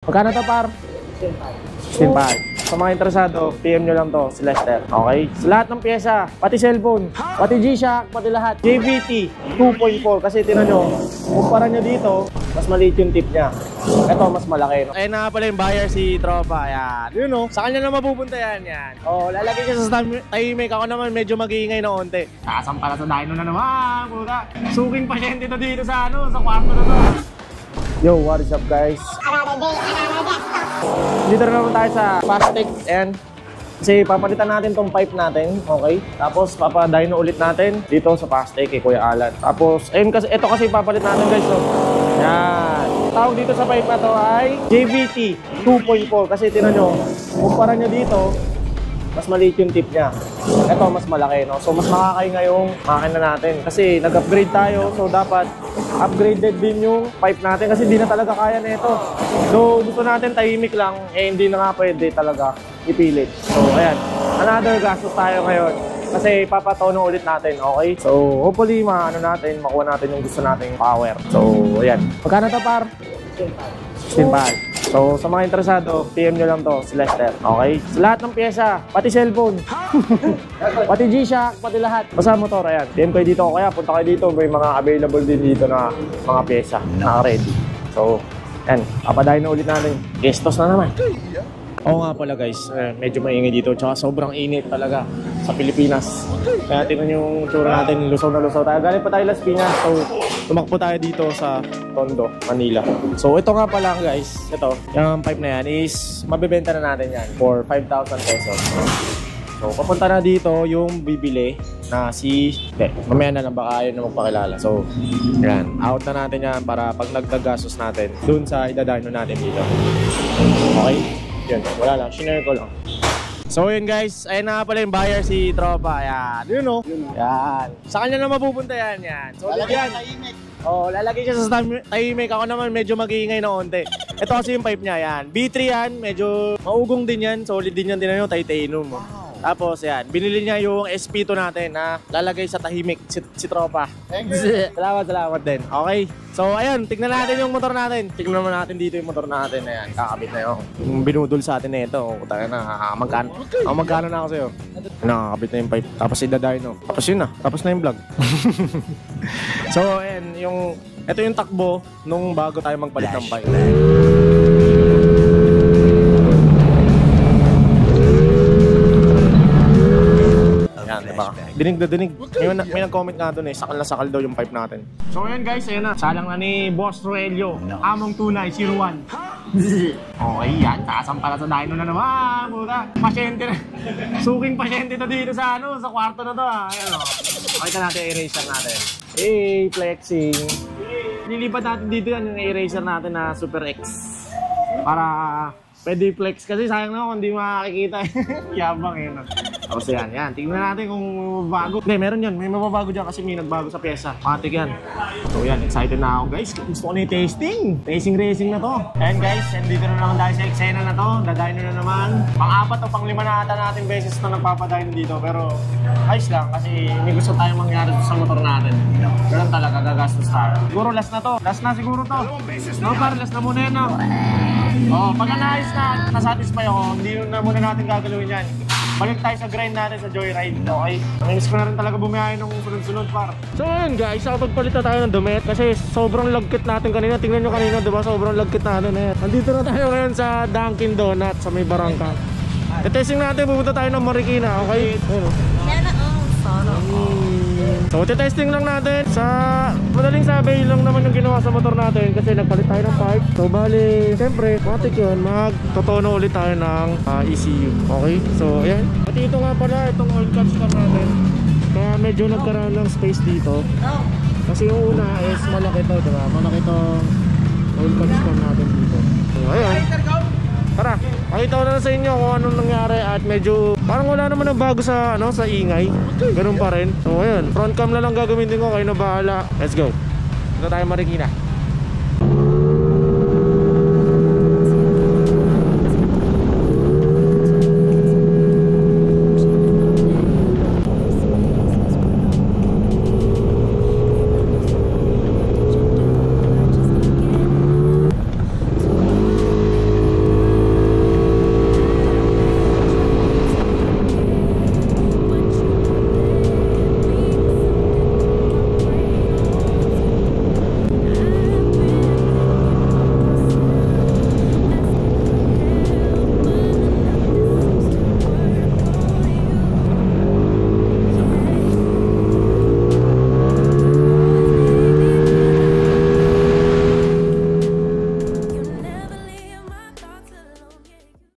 Magkano to, par? 16.5. Sa mga interesado, PM nyo lang to, si Lester. Okay? Sa lahat ng pyesa, pati cellphone, pati G-Shock, pati lahat. JVT 2.4. Kasi tinan nyo, kumpara nyo dito, mas maliit yung tip niya. Ito, mas malaki. No? Ayun na nga pala yung buyer, si Tropa. Ayan. Yun o, sa kanya na mapupunta yan. Lalagay siya sa tahimik. Ako naman medyo mag-iingay na onte. Sasampala sa dino na naman. Puta. Suking pasyente to dito sa sa kwarto na to. Yo, what is up, guys? Dito na naman tayo sa Fastech. And kasi papalitan natin tong pipe natin, okay? Tapos papadino ulit natin dito sa Fastech kay Kuya Alan. Tapos ayun, kasi ito kasi papalit natin, guys, no? Yan. Tawag dito sa pipe na to ay JVT 2.4. Kasi tinan nyo, kumpara nyo dito, mas maliit yung tip niya. Ito, mas malaki, no? So, mas makakainga yung makina natin. Kasi nag-upgrade tayo, so dapat upgraded din yung pipe natin kasi hindi na talaga kaya na ito. So, gusto natin tahimik lang, hindi na nga pwede talaga ipilit. So, ayan. Another gastos tayo ngayon kasi papatono ulit natin, okay? So, hopefully, makuha natin yung gusto nating power. So, ayan. Magkano to, par? 16.5. So, sa mga interesado, PM nyo lang to, si Lester. Okay? Sa lahat ng pyesa, pati cellphone, pati G-Shock, pati lahat. Basta motor, ayan. PM kayo dito, kaya punta kayo dito. May mga available din dito na mga pyesa na ready. So, ayan. Papadahin na ulit natin. Gestos na naman. Oo nga pala, guys, medyo maingay dito. Tsaka sobrang init talaga sa Pilipinas. Kaya tingnan yung tsura natin, lusaw na lusaw tayo. Galing pa tayo Las Piñas. So, tumakbo tayo dito sa Tondo, Manila. So, ito nga pala, guys. Ito, yung pipe na yan is mabibenta na natin yan for 5,000 pesos. So, papunta na dito yung bibili na mamaya na lang, baka ayaw na magpakilala. So, yan. Out na natin yan para pag nagdagastos natin dun sa idadino natin dito. Okay? Yun, wala lang. Shinare ko lang. So yun, guys, ayun na nga pala yung buyer, si Tropa. Ayan, yun o. Ayan. Sa kanya na mapupunta yan. So lalagay yan. Tahimik. Lalagay siya sa tahimik. Ako naman medyo mag-iingay na onte. Ito kasi yung pipe niya, yan. B3 yan, medyo maugong din yan. Solid din yan, tinan nyo, titanium. Tapos yan, binili niya yung SP2 natin na lalagay sa tahimik, si Tropa. Thanks. Salamat din. Okay. So ayun, tignan natin yung motor natin. Tignan naman natin dito yung motor natin. Ayan, kakabit na yun. Yung binudol sa atin na ito. Magkano na ako sa'yo? Nakakabit na yung pipe. Tapos idadino. Tapos yun na. Tapos na yung vlog. So ayan, ito yung takbo nung bago tayo magpalit ng pipe. Diba? Dinig na dinig. May nag-comment nga doon sakal na sakal daw yung pipe natin. So ayan, guys, ayan na. Salang na ni Boss Roelio. Among tunay, 01. Okay, yan. Sasampala sa dino na naman. Puta. Pasyente na. Suking pasyente to dito sa sa kwarto na to. Ayan o. Pakita natin yung eraser natin. Hey, flexing. Nilipat natin dito yan yung eraser natin na Super X. Para pwede flex kasi sayang na kung hindi makakikita. Yabang yun. Tapos yan. Tingnan natin kung mababago. Hindi, meron yan. May mababago dyan kasi may nagbago sa pyesa. Matik yan. So yan, excited na ako, guys. Gusto ko na yung tasting. Tasting racing na to. And guys, dito na naman tayo sa eksena na to. Dadino na naman. Pang-4 o pang-5 na ata natin beses na nagpapadino dito. Pero ayos lang kasi may gusto tayong mangyari sa motor natin. Ganun talaga, gagastos tayo. Siguro last na to. Last na siguro to. No, par, last na muna yan, no? Pag naayos na, nasatisfy ako, hindi na muna natin gagalawin yan. Balik tayo sa grind natin sa Joyride, okay? Namiss ko na rin talaga bumiyahe nung sunod-sunod, par. So yun, guys, nakapagpalit na tayo ng damit kasi sobrang lagkit natin kanina. Tingnan nyo kanina, diba? Sobrang lagkit natin. Nandito na tayo ngayon sa Dunkin Donuts sa may Barangka. Testing natin, pupunta tayo ng Marikina, okay? So, testing lang natin. Madaling sabi lang naman yung ginawa sa motor natin kasi nagpalit tayo ng pipe. So, bali, siyempre, matik yun, magtotono ulit tayo ng ECU. Okay? So, ayan. At ito nga pala, itong oil catch car natin. Kaya medyo nagkaroon ng space dito. Kasi yung una is malaki to, diba? Malaki itong oil catch car natin dito. So, ayan. Tara, pakita ko na sa inyo kung anong nangyari at medyo parang wala naman ang bago sa ingay. Ganun pa rin. So ayun, front cam na lang gagamitin ko, kayo na bahala. Let's go. Dito tayo Marikina.